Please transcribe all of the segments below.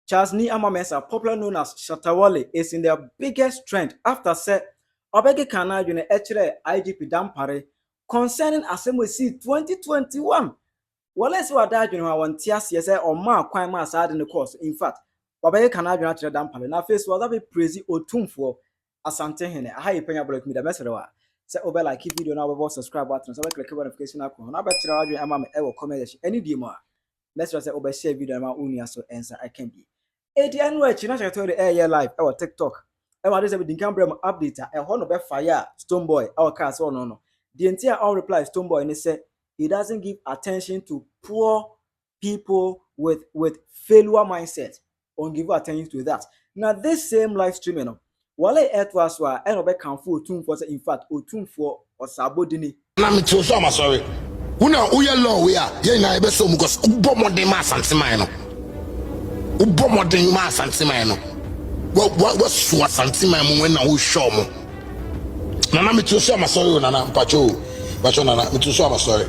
Charles Ni Amamesa, popular known as Shatta Wale, is in their biggest trend after said Obege Kana June IGP Dampare concerning Assembly 2021. Wale si wada june wa wantias yese o ma kwan ma sa de course. In fact, Obege Kana June actually Dampare. Na face was that praise Otumfuo AsanteHene. Aha ye Penyah block me the message wa. Say obe like video na we subscribe button so we click notification icon. Na be kira wadwe ama me e wo comment section. Any di mo a. Message say obe share video ma unia so answer I can be. ADN watch na check the air live our TikTok. I want to say we can bring update e ho no be fire Stoneboy our cast no. The entire all reply Stoneboy and say he doesn't give attention to poor people with failure mindset. On give attention to that. Now this same live streaming Wale etwaswa e no be kanfo Otumfuo say in fact Otumfuo osabodini. Na me to so am sorry. Una uye law we are ye na e be so because ubo modern ma santima no. Ubo modern ma santima no. What so santima mo when na wo show mo. Na me to so am sorry na mpacho. Mpacho na me to so am sorry.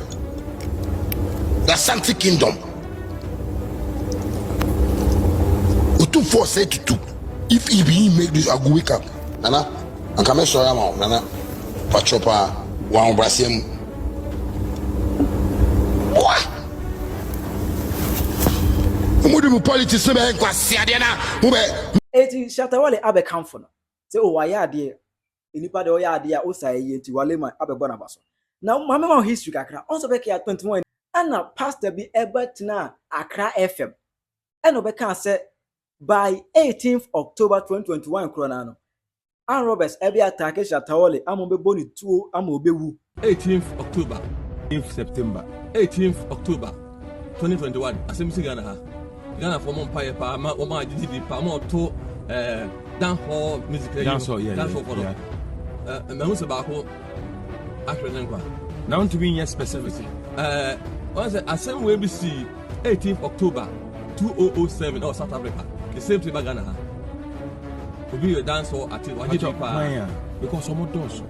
The Santi Kingdom. Otumfuo say Tutu. If he be make this, I go wake up. Nana, I come show you now. Nana, patropa, one Brazilian. What? Mudu politics so be kwasi ade na. Mube. Eti Shatta Wale abe kamfo no. Say o waya ade. Enipa de o ya ade a Osei yenti Wale man abe bona baso. Now mama history kakra. Also be kia 21 ana pastor bi ebetina Accra FM. Eno be kan say by 18th October 2021 Coronano. And Roberts every attack Shatta Wale amobe boni tuo amobewu 18th October 18th September 18th October 2021 asemisi Ghana for Empire pa ma GDP pa ma to dancehall music dancehall for me who say baako actually nkwa now to be specific once asem we be see 18th October 2007 or South Africa the same thing Ghana obi your dancehall at GDP pa because omodos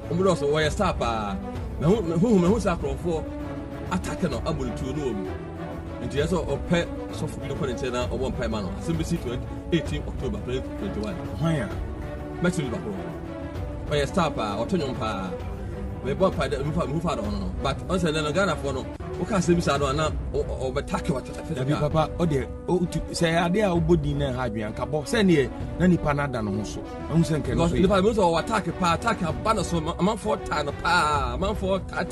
we start pa who say for attack no abul to no and yes or pet so for the content or one pay man assembly 18th October 2021 why maximum back we start pa otonyon pa we bought pa move out on but on say no Ghana for no o ka say bisa no na o attack what papa o de o say ade a obodi na ha dwan ka bo say ne na nipa na da no ho so ehun say nke no so nipa mo so attack ban so man for time pa man for time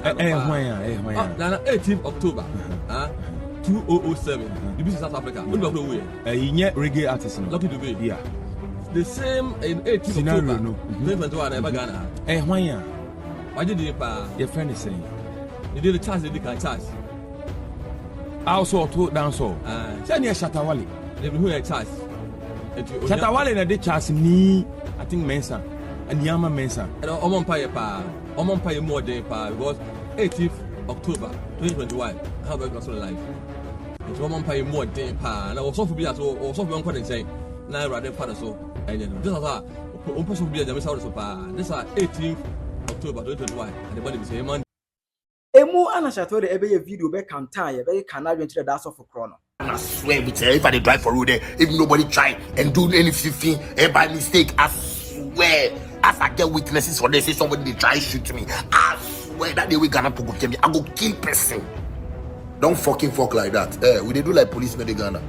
na 18th October 2007 the business South Africa when do we inye reggae artist no lucky to be yeah the same in 18th October 2021 ever Ghana when ya why did you pa your friend is saying you did the chance they can charge also to dance so say near Shatta Wale they who a charge Shatta Wale na de chance ni I think Mensa and Yama Mensa and omon pay more than pa because 18th October 2021 how about gospel life it's one pay more than pa and also for be as or so be on quite say na rather father so and this is on person be the so pa this are 18th October 2021 and the body be say man emu ana Shatta Wale ebe video be kanta ye be kana dwen tire da so for chrono. I swear with you, if I drive for road there, if nobody try and do anything by mistake, I swear, as I get witnesses for this, if somebody they try shoot me, I swear that they will gonna go kill me. I go kill person. Don't fucking fuck like that. We they do like police in the Ghana.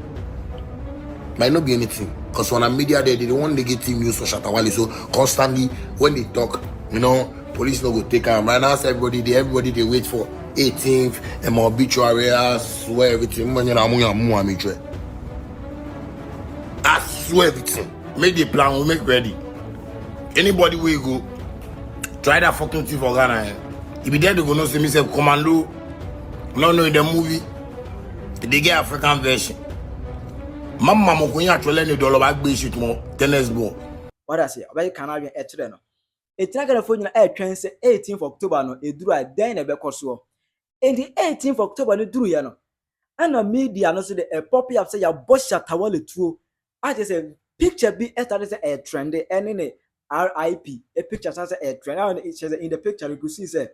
Might not be anything. Because when I'm media there, they don't want negative news for Shatta Wale. So constantly when they talk, you know, police no go take them. Right now, everybody they wait for 18th and my obituary. I swear everything. I swear everything. Make the plan, we make ready. Anybody will go try that fucking thing for Ghana. If you there to go no see me say commando. No in the movie. They get African version. Mama mo ko yan atwele ni dollar back be shoot mo tennis ball. What I say? Oba Canadian etre no. Etina Ghana fo nyina twen say 18th October no eduru a den na be koso. In the 18th October no duru ya no. Ana media no say the pop up say ya bo Shatta Wale tuo. I just say picture be started say a trend any ne RIP a picture say a trend. Now in the picture you could see say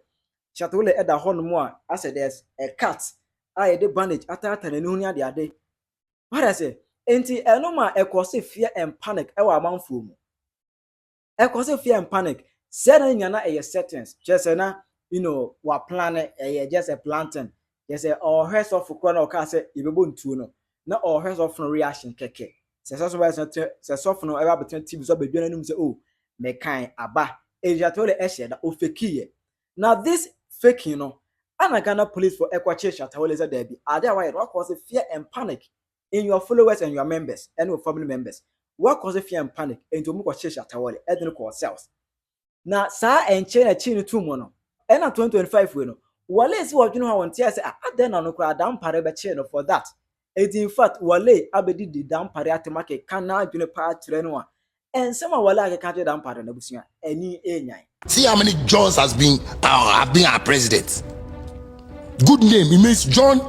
Shatta Wale at the horn more. I said there's a cat. I the bandage atata na nunya de ade. What I say? enti enoma ekose fear and panic ewa amanfo mu ekose fear and panic say na nyana eye settings just na wa plan just a planting just or heads of kro na o ka say ibebo ntuo no na or heads of no reaction keke say so soft no ever between TV so bedwa nanum say oh me kan aba ejatole ehye da ofekiye now this faking Ghana police for Ekwache Shatta Wale said there be what cause fear and panic in your followers and your members and your family members. What cause fear and panic into Mukwache Shatta Wale and the ourselves. Now, sa and chain a chin 2 mono. And at 2025 we know. Wale is what you know how say then no cry Dampare be chain for that. And in fact, Wale abedi di Dampare atemake kana june pa trenoa. And some Wale can't Dampare na busia any enyai. See how many Johns have been our president. Good name. It means John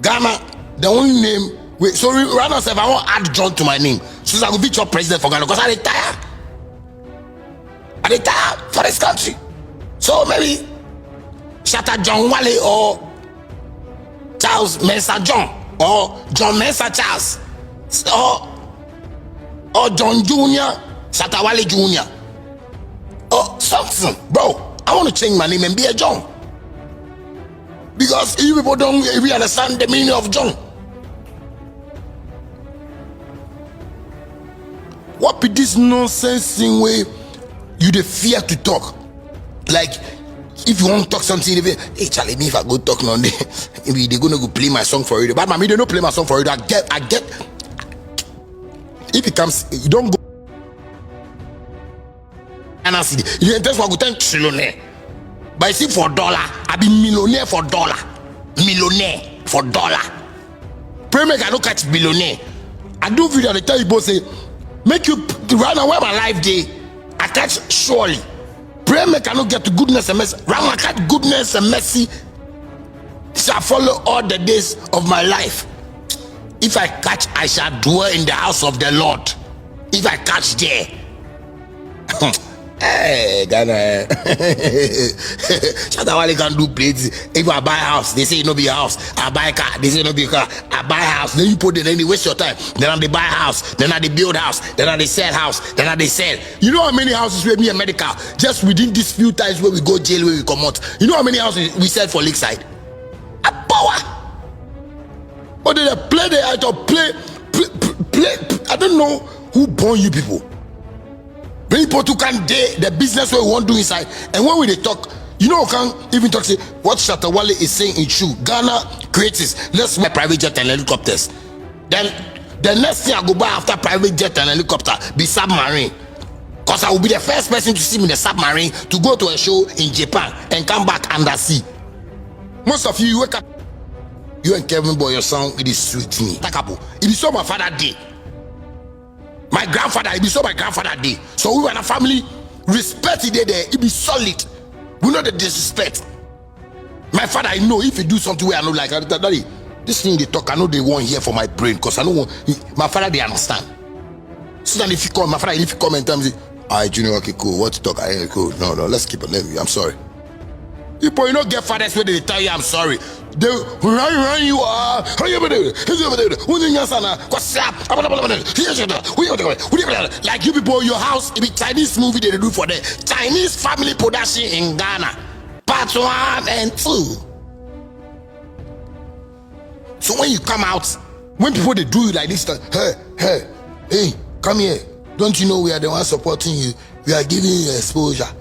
Ghana. The only name. Wait, so right now, if I want to add John to my name, so I will be your president for Ghana because I retire. I retire for this country. So maybe Shatta John Wale or Charles Mensah John or John Mensah Charles or John Jr. Shatta Wale Jr. or something, bro. I want to change my name and be a John. Because you people don't really understand the meaning of John. What be this nonsense thing where you the fear to talk? Like if you want to talk something, hey Charlie, me if I go talk on day, maybe they're gonna go play my song for you. But mommy, they don't play my song for you. I get. If it comes, you don't go. And I see that's what I go tell trillionaire. But I see for dollar, I be millionaire for dollar. Millionaire for dollar. Pray make I don't catch billionaire. I do video they tell you both say, make you run away my life day. I catch surely. Pray make I don't get to goodness and mercy. Run I catch goodness and mercy shall follow all the days of my life. If I catch, I shall dwell in the house of the Lord. If I catch there. Hey, Ghana. Shatta Wale can do plates. If I buy a house, they say it no be a house. I buy a car, they say it no be a car. I buy a house, then you put it, then you waste your time. Then they buy a house, then they build house, then they sell house, then they sell. You know how many houses we me a medical just within these few times where we go jail, where we come out. You know how many houses we sell for Lakeside? A power. But they play the item, play. I don't know who born you people. People who can date the business we want to do inside, and when we talk, you know, can even talk say what Shatta Wale is saying is true. Ghana creates this. Let's buy private jet and helicopters. Then the next thing I go buy after private jet and helicopter be submarine, because I will be the first person to see me in the submarine to go to a show in Japan and come back under sea. Most of you wake up, you and Kevin Boy, your song it is sweet me. Takapo, it is so my father day. My grandfather, it be so my grandfather day. So we were in a family, respect it there, it be solid. We know the disrespect. My father, I know if he do something where I know like daddy, this thing they talk, I know they won't hear for my brain, because I know my father they understand. So then if you come, my father, if you come and tell me, alright, Junior, okay, cool, what to talk? I cool. No, let's keep it. I'm sorry. People, you don't get fathers where they tell you I'm sorry. They run you like you people, your house, it be Chinese movie they do for the Chinese family production in Ghana. Part 1 and 2. So when you come out, when people they do you like this, hey, come here. Don't you know we are the ones supporting you? We are giving you exposure.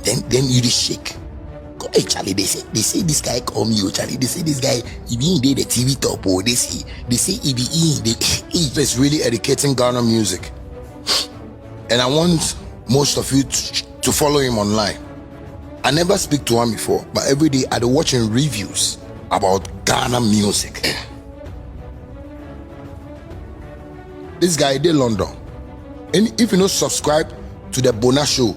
Then you just shake. Hey Charlie, they say this guy call me, Charlie. They say this guy he be in the TV top, or they say he be in he is really educating Ghana music. And I want most of you to follow him online. I never speak to him before, but every day I do watching reviews about Ghana music. This guy did London. And if you don't subscribe to the Bona Show,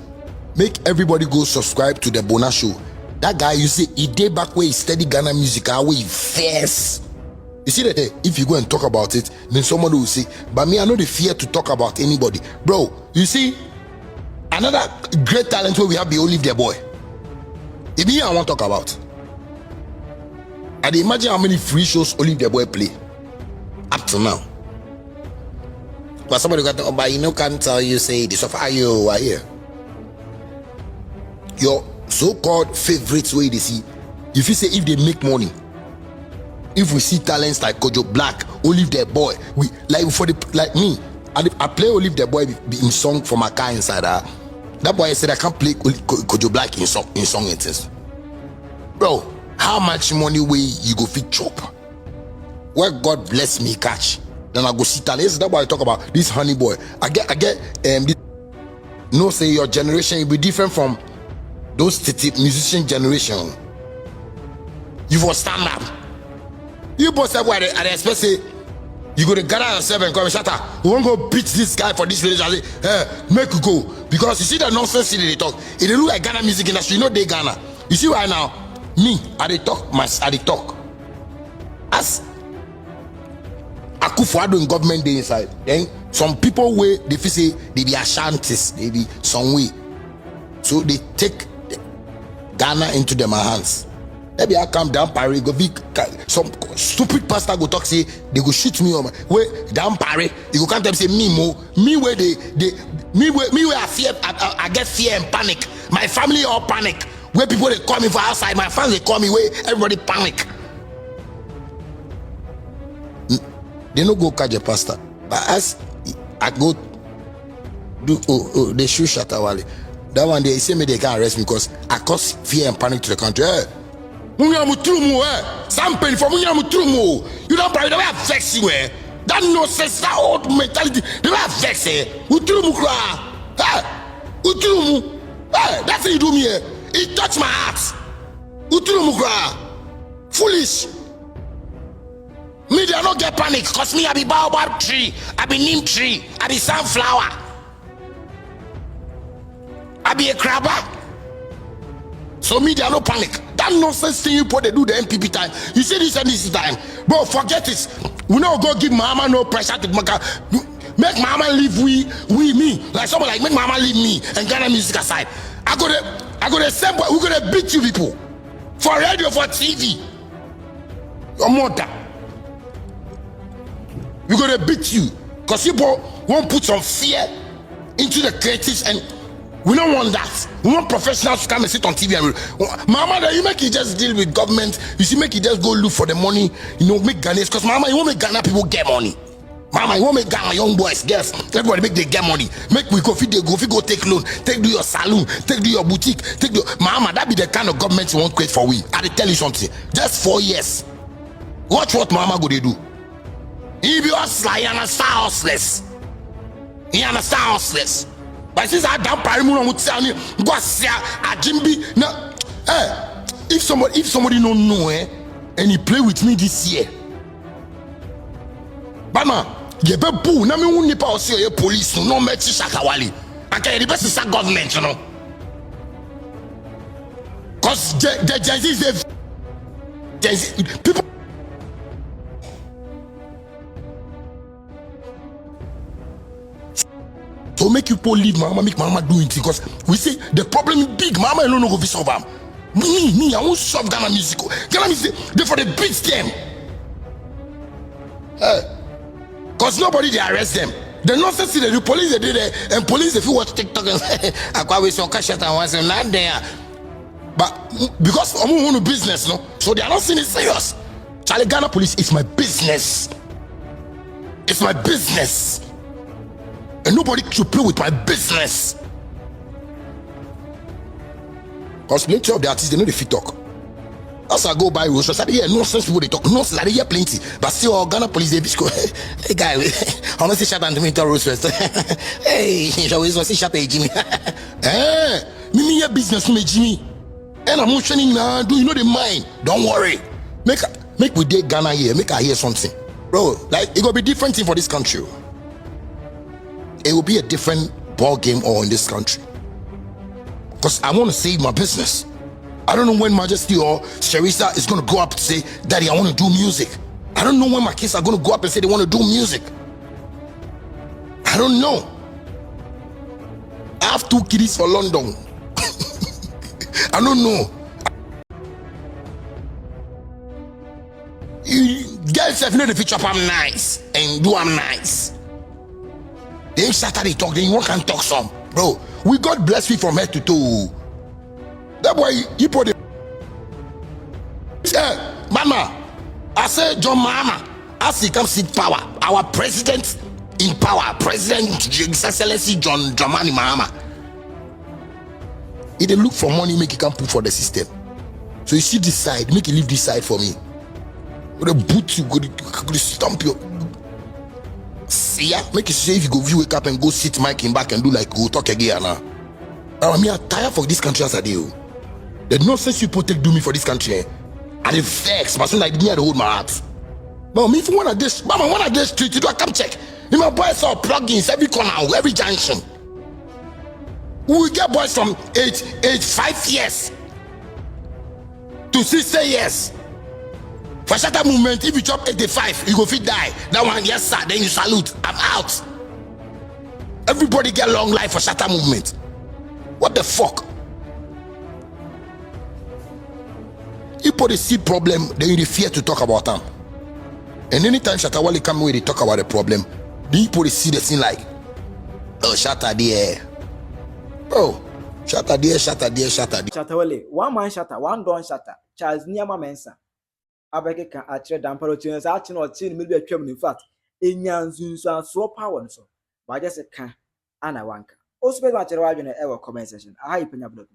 make everybody go subscribe to the Bona Show. That guy, you see, he did back where he study Ghana music, how he first. You see that if you go and talk about it, then somebody will say, but me, I know the fear to talk about anybody. Bro, you see, another great talent where we have the Olive the boy. If me, I want to talk about. I dey imagine how many free shows Olive the Boy play up to now. But somebody got to, but you know, can't tell you say this of are you are here. Your so-called favorites way they see. If you say if they make money, if we see talents like Kojo Black, Olive the Boy, we like for the like me. I play Olive the Boy in song for my car inside. That boy said I can't play Kojo Black in song and things. Bro, how much money way you go fit chop? Where God bless me catch, then I go see talents. That's why I talk about this honey boy. I get this, no say your generation will be different from those musician generation. You for stand up. You both say why I expect say you go to gather yourself and come Shatta. We won't go beat this guy for this village. I say, make you go. Because you see the nonsense they talk. It look like Ghana music industry, you know they Ghana. You see right now, me, I dey talk, as Akufo-Addo in government day inside, then some people way they feel say they be Ashantis, they be some way. So they take Ghana into their hands. Maybe I come down Paris, go be some stupid pastor go talk say they go shoot me on my way down Paris. You go come tell me say me where me where I fear, I get fear and panic. My family all panic. Where people they call me for outside, my fans they call me where everybody panic. They no go catch a pastor, but as I go do they shoot Shatta Wale. That one they say me they can't arrest me because I cause fear and panic to the country. You don't probably never vex you. That nonsense, that old mentality, they never vex. That's what you do me. It touched my heart. Foolish. Me, they don't get panic because me, I be baobab tree, I be neem tree, I be sunflower, I be a crabber. So me, they no panic. That nonsense thing you put they do the MPP time. You see this and this time. Bro, forget it. We not go give mama no pressure to make mama leave me. Like someone like make mama leave me and Ghana music aside. I go to same boy, we're gonna beat you people. For radio, for TV. Your mother. We're gonna beat you. Because people won't put some fear into the creatives and we don't want that. We want professionals to come and sit on TV and mama, you make it just deal with government. You see, make it just go look for the money, you know, make Ghanaians. Because mama, you won't make Ghana people get money. Mama, you won't make Ghana young boys, girls, everybody make they get money. Make we go fit go take loan, take do your saloon, take do your boutique, take do mama, that be the kind of government you won't create for we. I tell you something. Just 4 years. Watch what mama go they do. He be hustler, you understand hustlers. You understand hustlers. But since I Dampare would tell me, go see a Jimby. Now, if somebody don't know, and he play with me this year, Bama, you be boo. Now me won't need to see your police. No me Shatta Wale. I can't the best is government, you know. Cause the Gen Z people. So make you leave mama, make mama do it because we say the problem is big. Mama alone no go solve them. Me, I won't solve Ghana music. Ghana music, they for the beat them. Cause nobody they arrest them. The nonsense they do, police they did it, and police if you watch TikTok and say, I quite wish your cash and once and not there. But because I'm on business, no, so they are not seeing it serious. Charlie, Ghana police is my business. It's my business. And nobody should play with my business. Because plenty of the artists, they know the fit talk. As I go by, we should say, yeah, nonsense people they talk. Nonsense, I hear plenty. But still, all Ghana police, they be go, hey guy, honestly, shut down to me to Rose first. Hey, you always want to see Shatta Jimmy. Me your business, me Jimmy. And I'm training now. Do you know the mind? Don't worry. Make we date Ghana here. Make I hear something, bro. Like it gonna be different thing for this country. It will be a different ball game all in this country. Because I want to save my business. I don't know when Majesty or Sharissa is going to go up and say, Daddy, I want to do music. I don't know when my kids are going to go up and say they want to do music. I don't know. I have 2 kiddies for London. I don't know. yourself know the feature up I'm nice and do I'm nice. Then Shatta they talk, then you can talk some. Bro, we got blessed you from head to toe. That boy, you put it. Yeah, Mama, I say John Mama, as he comes in power, our president in power, President His Excellency John Dramani Mahama. He dey look for money, make he can put for the system. So you see this side, make you leave this side for me. Go to boot you, go to stomp you. See ya, make you say if you go view wake up and go sit mic in back and do like go talk again now. I mean, I'm tired for this country as I do. There's no sense people take do me for this country. And the vex, but soon I didn't hold my heart. But me if you want this, mama, one of this street, you do I come check. Me my boys are plugins every corner, every junction. We will get boys from age 5 years to 60 years. For Shatta movement, if you chop 85, you go fit die. That one, yes sir, then you salute. I'm out. Everybody get long life for Shatta movement. What the fuck? People they see problem, then you fear to talk about them. And anytime Shatta Wale come where they talk about the problem, the people they see the thing like, oh Shatta there. Bro, Shatta there, Shatta there, Shatta there. Shatta Wale, one man Shatta, one don Shatta. Charles Niyama Mensa. Abeke can actually Dampare to us action or chin maybe a in fact. Enyanzu so power so. But just a can and a wanka. Also, better watch your comment section. I hype in your blog.